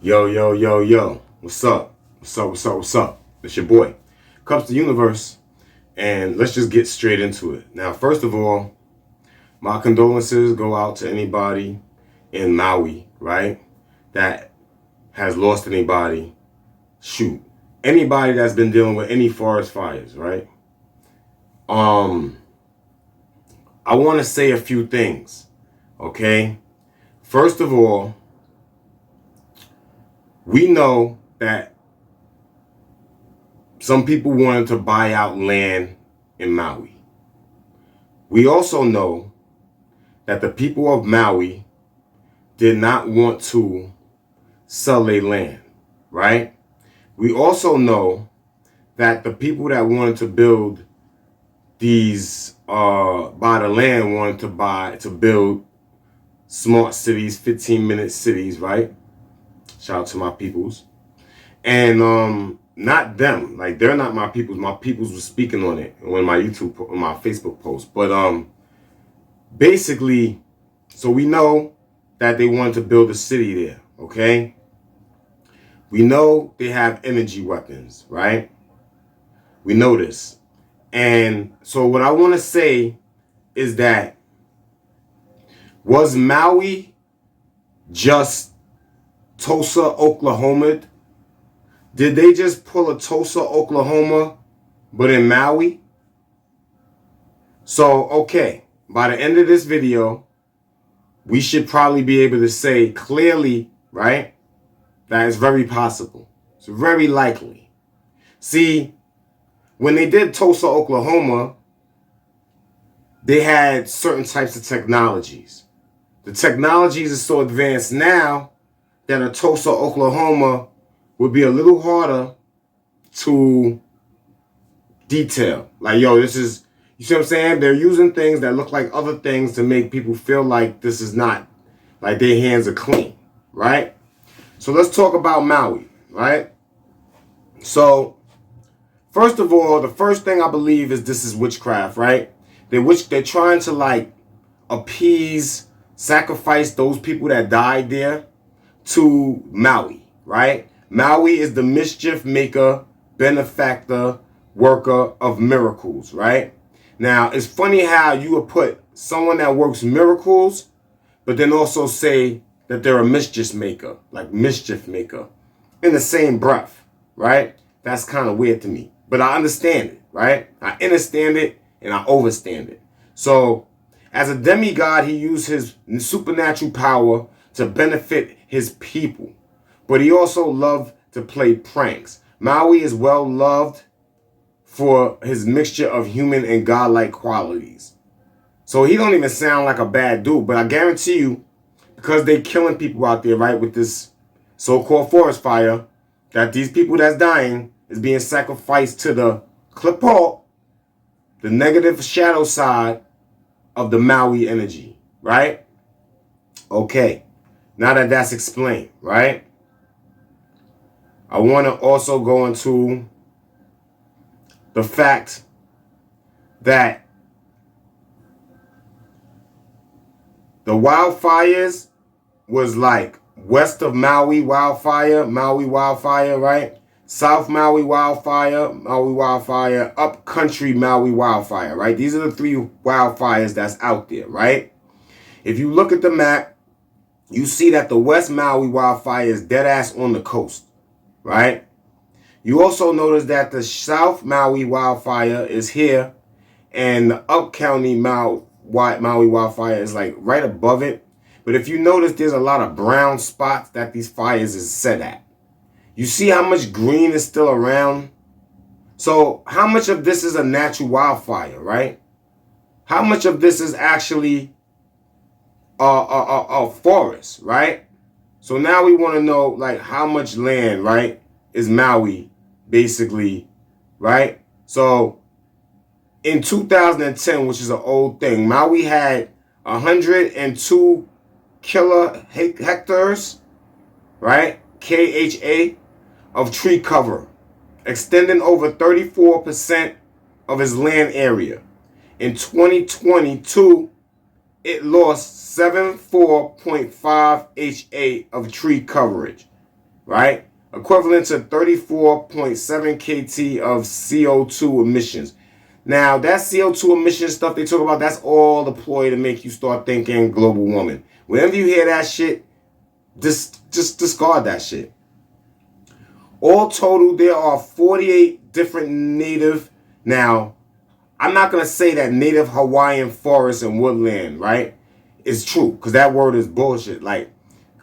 Yo, yo, yo, yo. What's up? What's up, what's up, what's up? It's your boy, Kupz the Universe, and let's just get straight into it. Now, first of all, my condolences go out to anybody in Maui, right, that has lost anybody. Shoot, anybody that's been dealing with any forest fires, right? I want to say a few things, okay? First of all, we know that some people wanted to buy out land in Maui. We also know that the people of Maui did not want to sell their land, right? We also know that the people that wanted to build these, buy the land, wanted to build smart cities, 15-minute cities, right? Shout out to my peoples. And not them. Like, they're not my peoples. My peoples were speaking on it on my Facebook post. But basically, so we know that they wanted to build a city there, okay? We know they have energy weapons, right? We know this. And so what I want to say is that, was Maui just Tulsa, Oklahoma? Did they just pull a Tulsa, Oklahoma, but in Maui? So, okay, by the end of this video, we should probably be able to say clearly, right, that it's very possible. It's very likely. See, when they did Tulsa, Oklahoma, they had certain types of technologies. The technologies are so advanced now that a Tulsa, Oklahoma would be a little harder to detail. Like, yo, this is, you see what I'm saying? They're using things that look like other things to make people feel like this is not, like their hands are clean, right? So let's talk about Maui, right? So, first of all, the first thing I believe is this is witchcraft, right? They're trying to, like, appease, sacrifice those people that died there to Maui, right? Maui is the mischief maker, benefactor, worker of miracles, right? Now, it's funny how you would put someone that works miracles, but then also say that they're a mischief maker, like mischief maker, in the same breath, right? That's kind of weird to me, but I understand it, right? I understand it and I overstand it. So, as a demigod, he used his supernatural power to benefit his people, but he also loved to play pranks. Maui is well loved for his mixture of human and godlike qualities. So he don't even sound like a bad dude, but I guarantee you, because they killing people out there, right, with this so-called forest fire, that these people that's dying is being sacrificed to the Klipo, the negative shadow side of the Maui energy, right? Okay, now that that's explained, right? I want to also go into the fact that the wildfires was like west of Maui wildfire, right? South Maui wildfire, up country Maui wildfire, right? These are the three wildfires that's out there, right? If you look at the map, you see that the West Maui wildfire is dead ass on the coast, right? You also notice that the South Maui wildfire is here, and the up county Maui wildfire is like right above it. But if you notice, there's a lot of brown spots that these fires is set at. You see how much green is still around? So how much of this is a natural wildfire, right? How much of this is actually a forest, right? So now we want to know, like, how much land, right, is Maui basically, right? So in 2010, which is an old thing, Maui had 102 hectares, right, KHA, of tree cover, extending over 34% of its land area. In 2022, it lost 74.5 HA of tree coverage. right? Equivalent to 34.7 KT of CO2 emissions. Now, that CO2 emission stuff they talk about, that's all the ploy to make you start thinking global warming. Whenever you hear that shit, just discard that shit. All total, there are 48 different native. Now, I'm not going to say that native Hawaiian forest and woodland, right, is true, because that word is bullshit. Like,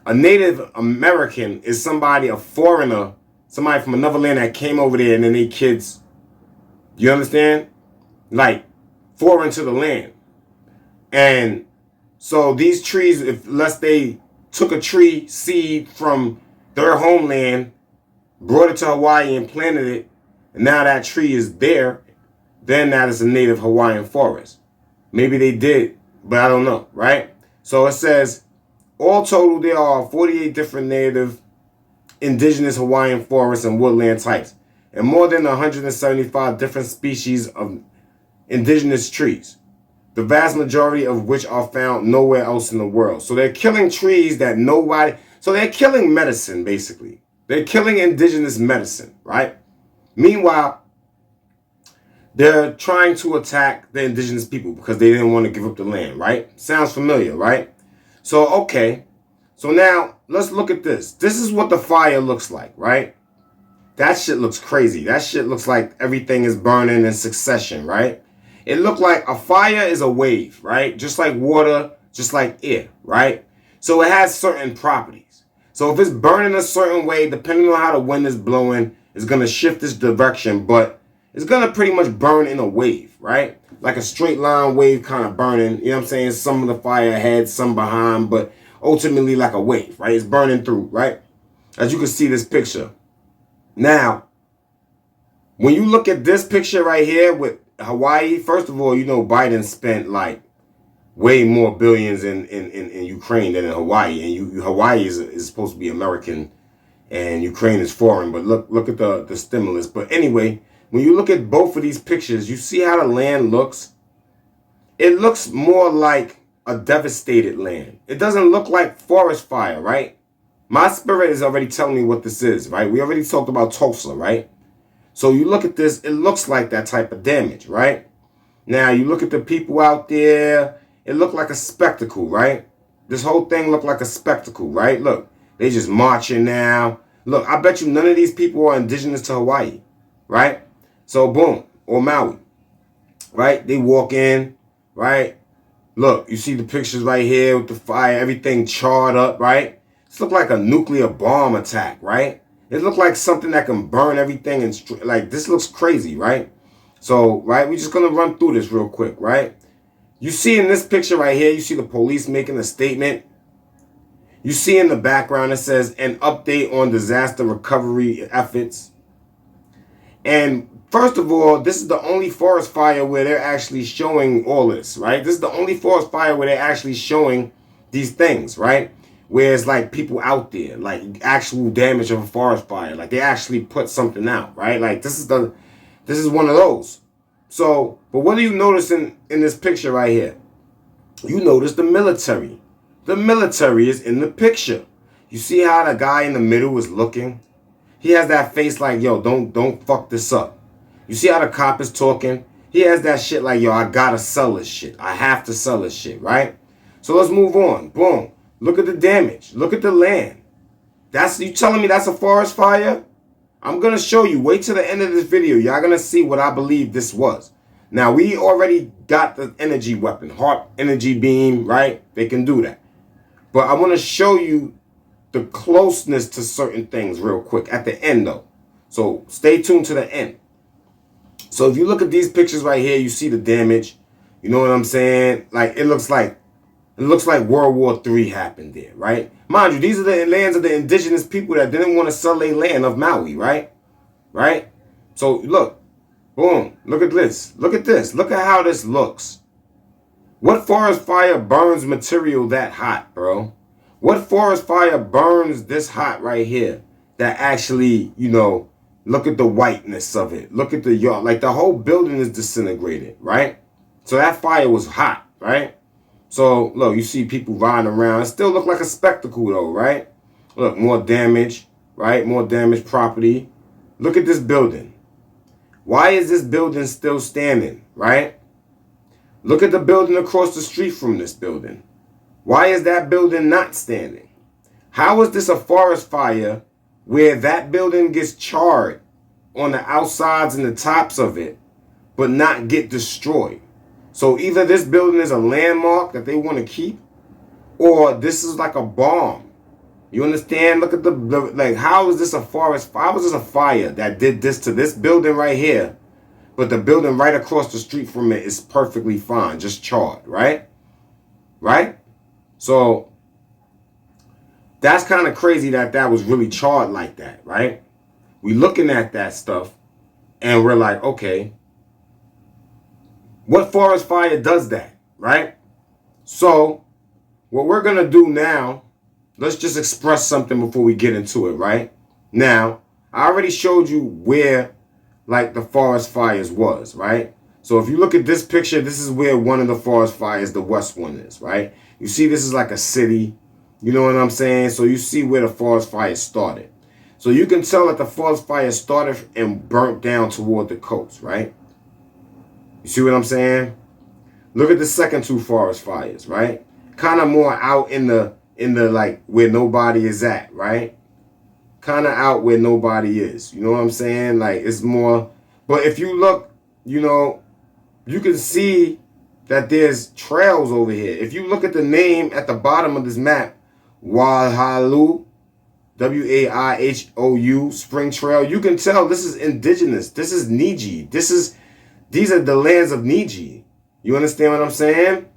a Native American is somebody, a foreigner, somebody from another land that came over there and then they kids, you understand? Like, foreign to the land. And so these trees, unless they took a tree seed from their homeland, brought it to Hawaii and planted it, and now that tree is there, then that is a native Hawaiian forest. Maybe they did, but I don't know, right? So it says, all total, there are 48 different native indigenous Hawaiian forests and woodland types, and more than 175 different species of indigenous trees, the vast majority of which are found nowhere else in the world. So they're killing trees that nobody... So they're killing medicine, basically. They're killing indigenous medicine, right? Meanwhile, they're trying to attack the indigenous people because they didn't want to give up the land, right? Sounds familiar, right? So, okay. So now, let's look at this. This is what the fire looks like, right? That shit looks crazy. That shit looks like everything is burning in succession, right? It looked like a fire is a wave, right? Just like water, just like air, right? So it has certain properties. So if it's burning a certain way, depending on how the wind is blowing, it's going to shift its direction, but it's going to pretty much burn in a wave, right? Like a straight line wave kind of burning, you know what I'm saying? Some of the fire ahead, some behind, but ultimately like a wave, right? It's burning through, right? As you can see this picture. Now, when you look at this picture right here with Hawaii, first of all, you know Biden spent like way more billions in Ukraine than in Hawaii. And Hawaii is supposed to be American and Ukraine is foreign. But look at the stimulus. But anyway, when you look at both of these pictures, you see how the land looks. It looks more like a devastated land. It doesn't look like forest fire, right? My spirit is already telling me what this is, right? We already talked about Tulsa, right? So you look at this, it looks like that type of damage, right? Now you look at the people out there, it looked like a spectacle, right? This whole thing looked like a spectacle, right? Look, they just marching now. Look, I bet you none of these people are indigenous to Hawaii, right? So boom, or Maui, right? They walk in, right? Look, you see the pictures right here with the fire, everything charred up, right? This looked like a nuclear bomb attack, right? It looked like something that can burn everything and like this looks crazy, right? So, right, we're just going to run through this real quick, right? You see in this picture right here, you see the police making a statement. You see in the background it says an update on disaster recovery efforts. And first of all, this is the only forest fire where they're actually showing all this, right? This is the only forest fire where they're actually showing these things, right? Where it's like people out there, like actual damage of a forest fire. Like they actually put something out, right? Like this is one of those. So, but what do you notice in this picture right here? You notice the military. The military is in the picture. You see how the guy in the middle is looking? He has that face like, yo, don't fuck this up. You see how the cop is talking? He has that shit like, yo, I gotta sell this shit. I have to sell this shit, right? So let's move on. Boom. Look at the damage. Look at the land. You telling me that's a forest fire? I'm going to show you. Wait till the end of this video. Y'all going to see what I believe this was. Now, we already got the energy weapon. HAARP energy beam, right? They can do that. But I want to show you the closeness to certain things real quick at the end, though. So stay tuned to the end. So if you look at these pictures right here, you see the damage. You know what I'm saying? Like, it looks like World War III happened there, right? Mind you, these are the lands of the indigenous people that didn't want to sell their land of Maui, right? Right? So look, boom, look at this. Look at this. Look at how this looks. What forest fire burns material that hot, bro? What forest fire burns this hot right here that actually, you know, look at the whiteness of it. Look at the yard. Like the whole building is disintegrated, right? So that fire was hot, right? So, look, you see people riding around. It still look like a spectacle, though, right? Look, more damage. right? More damaged property. Look at this building. Why is this building still standing, right? Look at the building across the street from this building. Why is that building not standing? How is this a forest fire where that building gets charred on the outsides and the tops of it, but not get destroyed? So either this building is a landmark that they want to keep, or this is like a bomb. You understand? Look at the like, how is this a forest fire? How is this a fire that did this to this building right here, but the building right across the street from it is perfectly fine, just charred, right? Right? So that's kind of crazy that was really charred like that, right? We looking at that stuff and we're like, okay, what forest fire does that, right? So what we're going to do now, let's just express something before we get into it, right? Now, I already showed you where, like, the forest fires was, right? So if you look at this picture, this is where one of the forest fires, the west one, is, right? You see this is like a city, you know what I'm saying? So you see where the forest fire started. So you can tell that the forest fire started and burnt down toward the coast, right? You see what I'm saying? Look at the second two forest fires, right? Kind of more out in the like where nobody is at, right? Kind of out where nobody is. You know what I'm saying? Like it's more, but if you look, you know, you can see that there's trails over here. If you look at the name at the bottom of this map, Waihalu, WaihoU, Spring Trail, you can tell this is indigenous. This is Niji. These are the lands of Niji. You understand what I'm saying?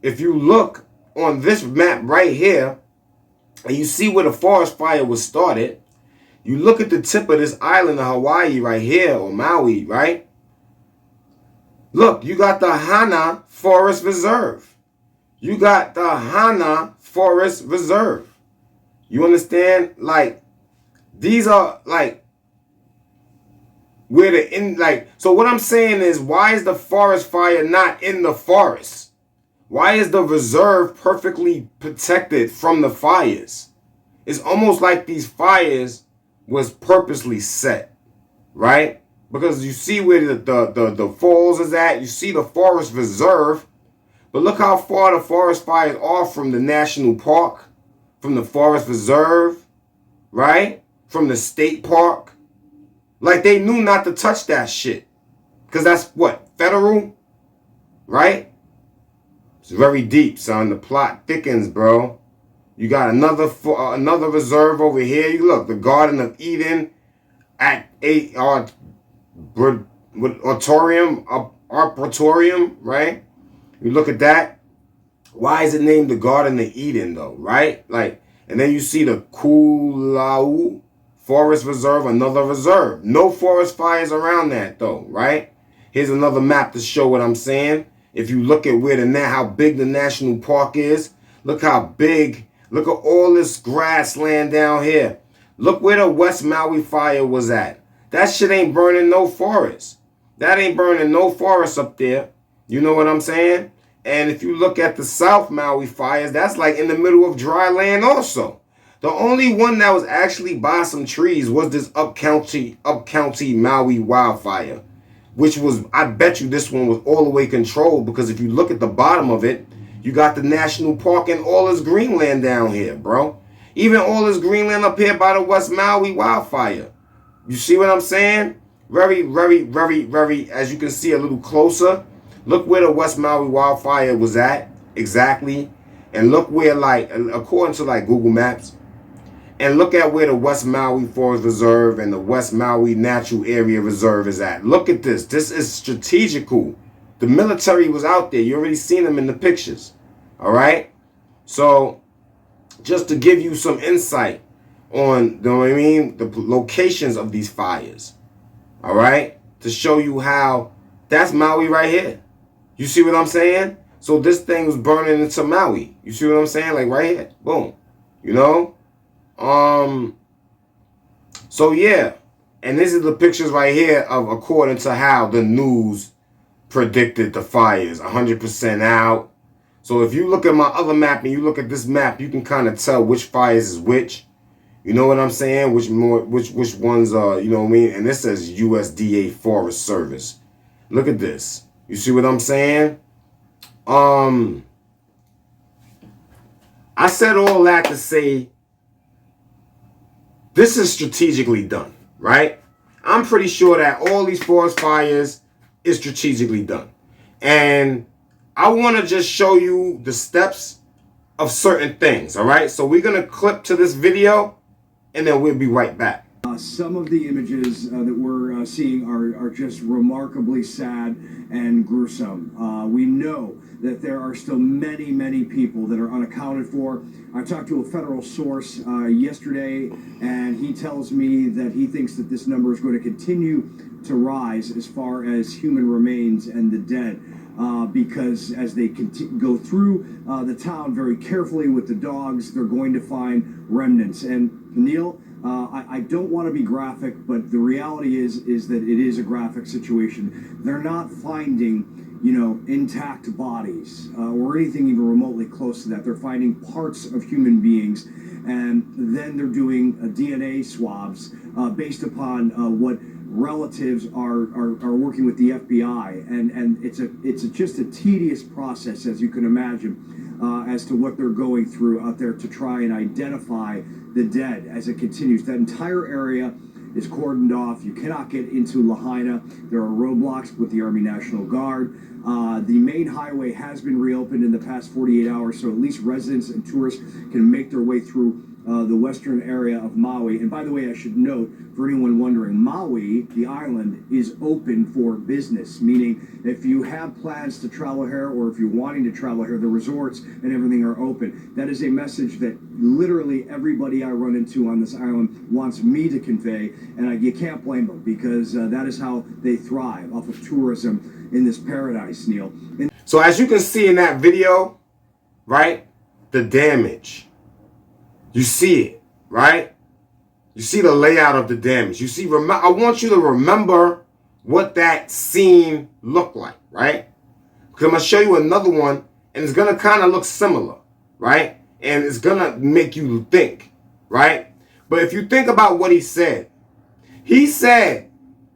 If you look on this map right here, and you see where the forest fire was started, you look at the tip of this island of Hawaii right here, or Maui, right? Look, you got the Hana Forest Reserve. You got the Hana Forest Reserve. You understand? Like, these are like where so what I'm saying is, why is the forest fire not in the forest? Why is the reserve perfectly protected from the fires? It's almost like these fires was purposely set, right? Because you see where the falls is at, you see the forest reserve, but look how far the forest fires are from the national park, from the forest reserve, right? From the state park. Like they knew not to touch that shit. Because that's what? Federal? Right? It's very deep, son. The plot thickens, bro. You got another reserve over here. You look, the Garden of Eden at Arboretum, right? You look at that. Why is it named the Garden of Eden, though, right? Like, and then you see the Kulau Forest Reserve, another reserve. No forest fires around that, though, right? Here's another map to show what I'm saying. If you look at how big the national park is, look how big. Look at all this grassland down here. Look where the West Maui fire was at. That shit ain't burning no forest. That ain't burning no forest up there. You know what I'm saying? And if you look at the South Maui fires, that's like in the middle of dry land also. The only one that was actually by some trees was this up county Maui wildfire, which was, I bet you this one was all the way controlled, because if you look at the bottom of it, you got the national park and all this greenland down here, bro. Even all this greenland up here by the West Maui wildfire. You see what I'm saying? Very, very, very, very, as you can see a little closer, look where the West Maui wildfire was at, exactly. And look where, like, according to, like, Google Maps, and look at where the West Maui Forest Reserve and the West Maui Natural Area Reserve is at. Look at this. This is strategical. The military was out there. You already seen them in the pictures. All right? So, just to give you some insight on, you know what I mean, the locations of these fires. All right? To show you how, that's Maui right here. You see what I'm saying? So this thing was burning into Maui. You see what I'm saying? Like right here. Boom. You know? So yeah. And this is the pictures right here of according to how the news predicted the fires. 100% out. So if you look at my other map and you look at this map, you can kind of tell which fires is which. You know what I'm saying? Which ones are, you know what I mean? And this says USDA Forest Service. Look at this. You see what I'm saying? I said all that to say this is strategically done, right? I'm pretty sure that all these forest fires is strategically done. And I want to just show you the steps of certain things, all right? So we're going to clip to this video, and then we'll be right back. Some of the images that we're seeing are just remarkably sad and gruesome. We know that there are still many, many people that are unaccounted for. I talked to a federal source yesterday, and he tells me that he thinks that this number is going to continue to rise as far as human remains and the dead. Because as they go through the town very carefully with the dogs, they're going to find remnants. And Neil, I don't want to be graphic, but the reality is that it is a graphic situation. They're not finding, you know, intact bodies or anything even remotely close to that. They're finding parts of human beings, and then they're doing DNA swabs based upon what relatives are working with the FBI, and it's just a tedious process, as you can imagine, as to what they're going through out there to try and identify the dead as it continues. That entire area is cordoned off. You cannot get into Lahaina. There are roadblocks with the Army National Guard. The main highway has been reopened in the past 48 hours, so at least residents and tourists can make their way through the western area of Maui. And by the way, I should note, for anyone wondering, Maui, the island, is open for business, meaning if you have plans to travel here or if you're wanting to travel here, the resorts and everything are open. That is a message that literally everybody I run into on this island wants me to convey, and you can't blame them, because that is how they thrive, off of tourism in this paradise, Neil. So as you can see in that video, right, the damage. You see it, right? You see the layout of the damage. You see, I want you to remember what that scene looked like, right? Because I'm going to show you another one, and it's going to kind of look similar, right? And it's going to make you think, right? But if you think about what he said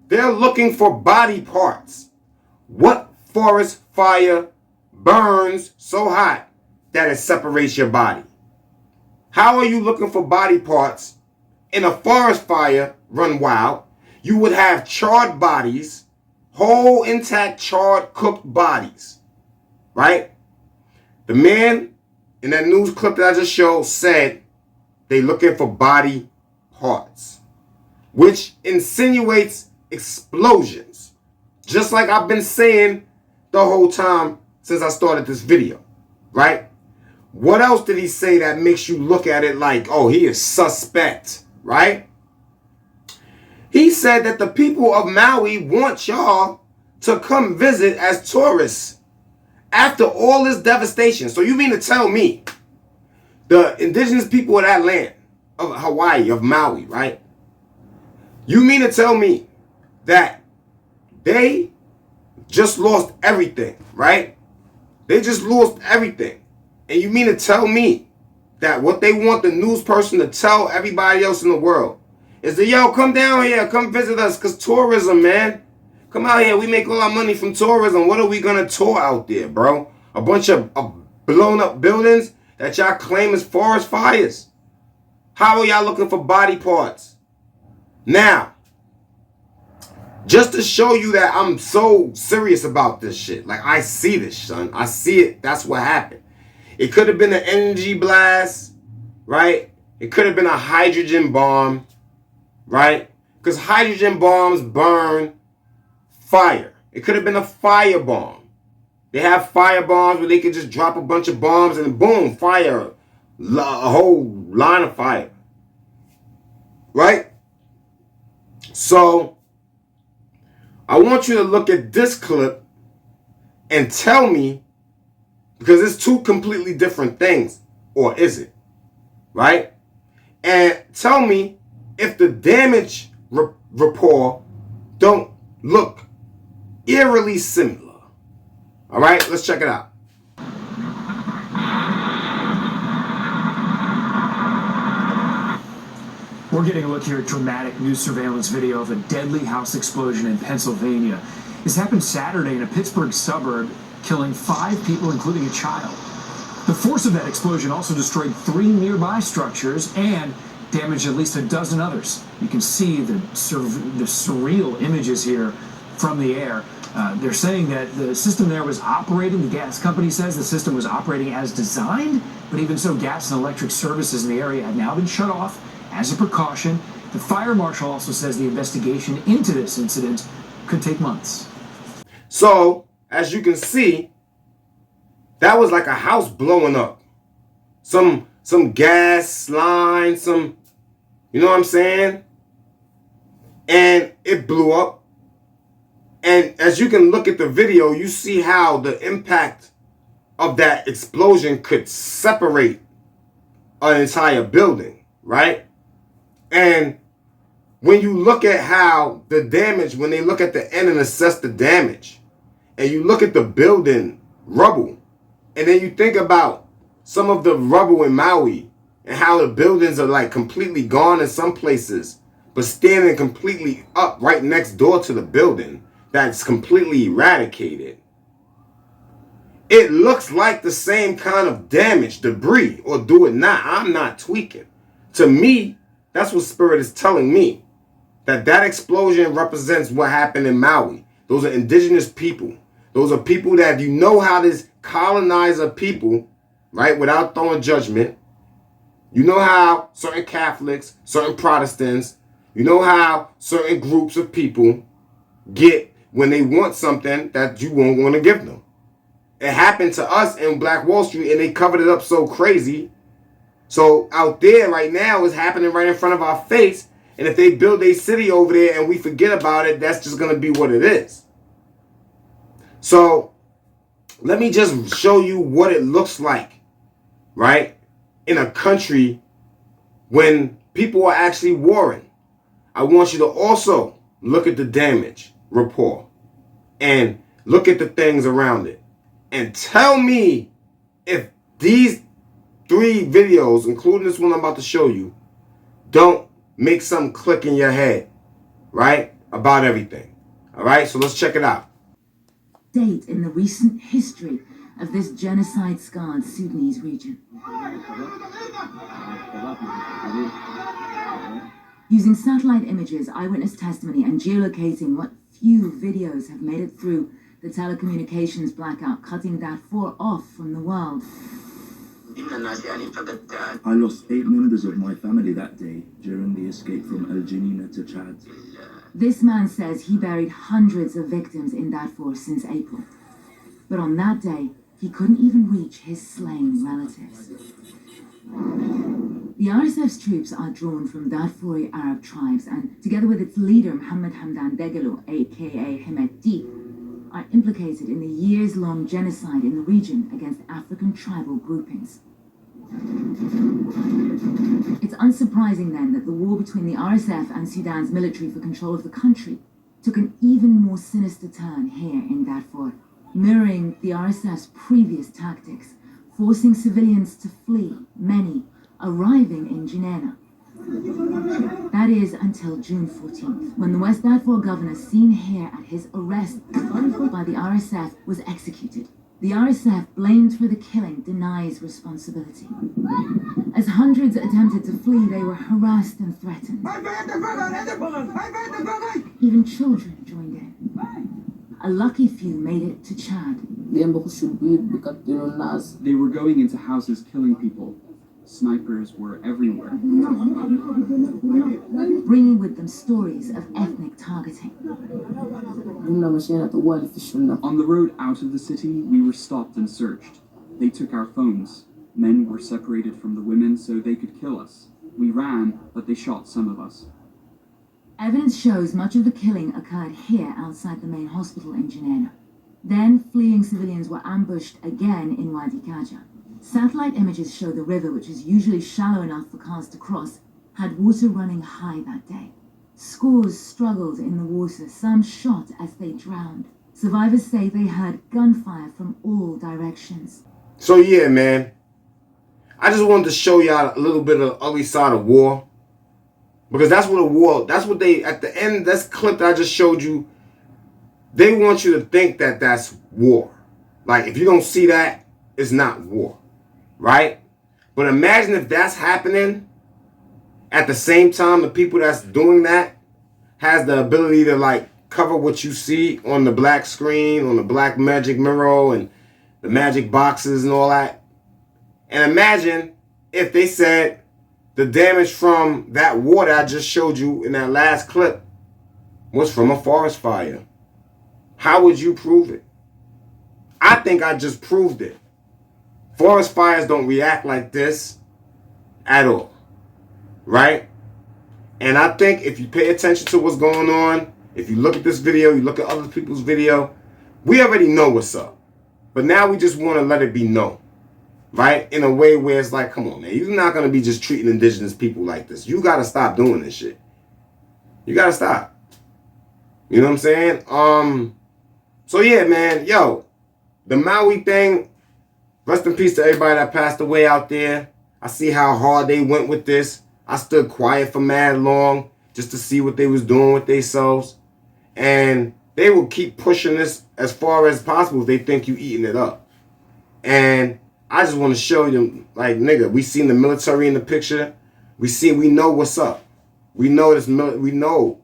they're looking for body parts. What forest fire burns so hot that it separates your body? How are you looking for body parts in a forest fire run wild? You would have charred bodies, whole intact charred cooked bodies, right? The man in that news clip that I just showed said they looking for body parts, which insinuates explosions, just like I've been saying the whole time since I started this video, right? What else did he say that makes you look at it like, oh, he is suspect, right? He said that the people of Maui want y'all to come visit as tourists after all this devastation. So you mean to tell me the indigenous people of that land, of Hawaii, of Maui, right? You mean to tell me that they just lost everything, right? They just lost everything. And you mean to tell me that what they want the news person to tell everybody else in the world is that, yo, come down here, come visit us, because tourism, man. Come out here, we make all our money from tourism. What are we going to tour out there, bro? A bunch of blown up buildings that y'all claim is forest fires. How are y'all looking for body parts? Now, just to show you that I'm so serious about this shit. Like, I see this, son. I see it. That's what happened. It could have been an energy blast, right? It could have been a hydrogen bomb, right? Because hydrogen bombs burn fire. It could have been a fire bomb. They have fire bombs where they can just drop a bunch of bombs and boom, fire. A whole line of fire. Right? So, I want you to look at this clip and tell me, because it's two completely different things, or is it? Right? And tell me if the damage report don't look eerily similar. All right, let's check it out. We're getting a look here at dramatic news surveillance video of a deadly house explosion in Pennsylvania. This happened Saturday in a Pittsburgh suburb, killing 5 people, including a child. The force of that explosion also destroyed 3 nearby structures and damaged at least a dozen others. You can see the surreal images here from the air. They're saying that the system there was operating, the gas company says the system was operating as designed, but even so, gas and electric services in the area have now been shut off as a precaution. The fire marshal also says the investigation into this incident could take months. So, as you can see, that was like a house blowing up. Some gas line, you know what I'm saying? And it blew up. And as you can look at the video, you see how the impact of that explosion could separate an entire building, right? And when you look at how the damage, when they look at the end and assess the damage, and you look at the building rubble, and then you think about some of the rubble in Maui and how the buildings are like completely gone in some places, but standing completely up right next door to the building that's completely eradicated. It looks like the same kind of damage, debris, or do it not. I'm not tweaking. To me, that's what Spirit is telling me. That explosion represents what happened in Maui. Those are indigenous people. Those are people that, you know how this colonizer people, right, without throwing judgment, you know how certain Catholics, certain Protestants, you know how certain groups of people get when they want something that you won't want to give them. It happened to us in Black Wall Street, and they covered it up so crazy. So out there right now, it's happening right in front of our face. And if they build a city over there and we forget about it, that's just going to be what it is. So let me just show you what it looks like, right, in a country when people are actually warring. I want you to also look at the damage report and look at the things around it. And tell me if these 3 videos, including this one I'm about to show you, don't make something click in your head, right, about everything. All right, so let's check it out. Date in the recent history of this genocide-scarred Sudanese region. Using satellite images, eyewitness testimony, and geolocating, what few videos have made it through the telecommunications blackout, cutting Darfur off from the world. I lost 8 members of my family that day during the escape from El Janina to Chad. This man says he buried hundreds of victims in Darfur since April. But on that day, he couldn't even reach his slain relatives. The RSF's troops are drawn from Darfuri Arab tribes and, together with its leader Mohammed Hamdan Dagalo, aka Hemeti, are implicated in the years-long genocide in the region against African tribal groupings. It's unsurprising then that the war between the RSF and Sudan's military for control of the country took an even more sinister turn here in Darfur, mirroring the RSF's previous tactics, forcing civilians to flee, many arriving in Jenena. That is until June 14th, when the West Darfur governor seen here at his arrest by the RSF was executed. The RSF, blamed for the killing, denies responsibility. As hundreds attempted to flee, they were harassed and threatened. Even children joined in. A lucky few made it to Chad. They were going into houses killing people. Snipers were everywhere. Bringing with them stories of ethnic targeting. On the road out of the city, we were stopped and searched. They took our phones. Men were separated from the women so they could kill us. We ran, but they shot some of us. Evidence shows much of the killing occurred here outside the main hospital in Jenena. Then fleeing civilians were ambushed again in Wadi Kaja. Satellite images show the river, which is usually shallow enough for cars to cross, had water running high that day. Scores struggled in the water, some shot as they drowned. Survivors say they heard gunfire from all directions. So yeah, man, I just wanted to show y'all a little bit of the ugly side of war. Because that's what a war, that's what they, at the end, this clip that I just showed you, they want you to think that that's war. Like, if you don't see that, it's not war, right? But imagine if that's happening at the same time the people that's doing that has the ability to, like, cover what you see on the black screen, on the black magic mirror and the magic boxes and all that. And imagine if they said the damage from that water I just showed you in that last clip was from a forest fire. How would you prove it? I think I just proved it. Forest fires don't react like this at all, right? And I think if you pay attention to what's going on, if you look at this video, you look at other people's video, we already know what's up. But now we just want to let it be known, right? In a way where it's like, come on, man, you're not going to be just treating indigenous people like this. You got to stop doing this shit. You got to stop. You know what I'm saying? So yeah, man, yo, the Maui thing, rest in peace to everybody that passed away out there. I see how hard they went with this. I stood quiet for mad long just to see what they was doing with themselves. And they will keep pushing this as far as possible if they think you eating it up. And I just want to show you, like, nigga, we seen the military in the picture. We know what's up. We know this. We know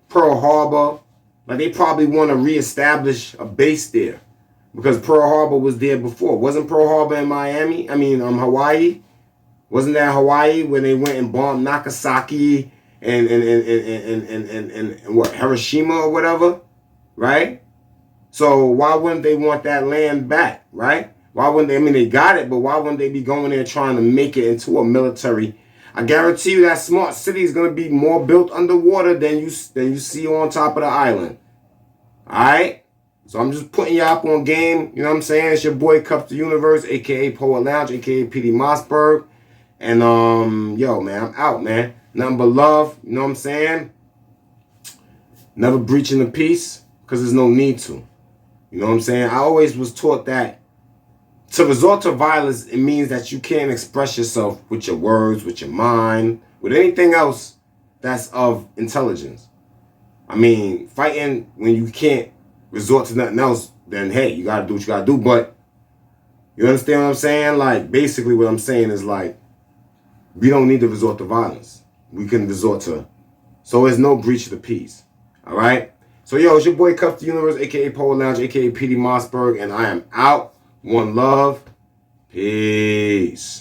Pearl Harbor. Like, they probably want to reestablish a base there because Pearl Harbor was there before. Wasn't Pearl Harbor in Miami? I mean, Hawaii. Wasn't that Hawaii when they went and bombed Nagasaki and what, Hiroshima or whatever, right? So why wouldn't they want that land back, right? Why wouldn't they? I mean, they got it, but why wouldn't they be going there trying to make it into a military? I guarantee you that smart city is going to be more built underwater than you see on top of the island. All right? So I'm just putting you up on game. You know what I'm saying? It's your boy Kupz the Universe, a.k.a. Poet Lounge, a.k.a. PD Mossberg. And, yo, man, I'm out, man. Nothing but love. You know what I'm saying? Never breaching the peace because there's no need to. You know what I'm saying? I always was taught that to resort to violence, it means that you can't express yourself with your words, with your mind, with anything else that's of intelligence. I mean, fighting when you can't resort to nothing else, then hey, you gotta do what you gotta do. But you understand what I'm saying? Like, basically what I'm saying is, like, we don't need to resort to violence. We can resort to, so there's no breach of the peace. All right? So, yo, it's your boy Kupz the Universe, a.k.a. Poet Lounge, a.k.a. PD Mossberg, and I am out. One love. Peace.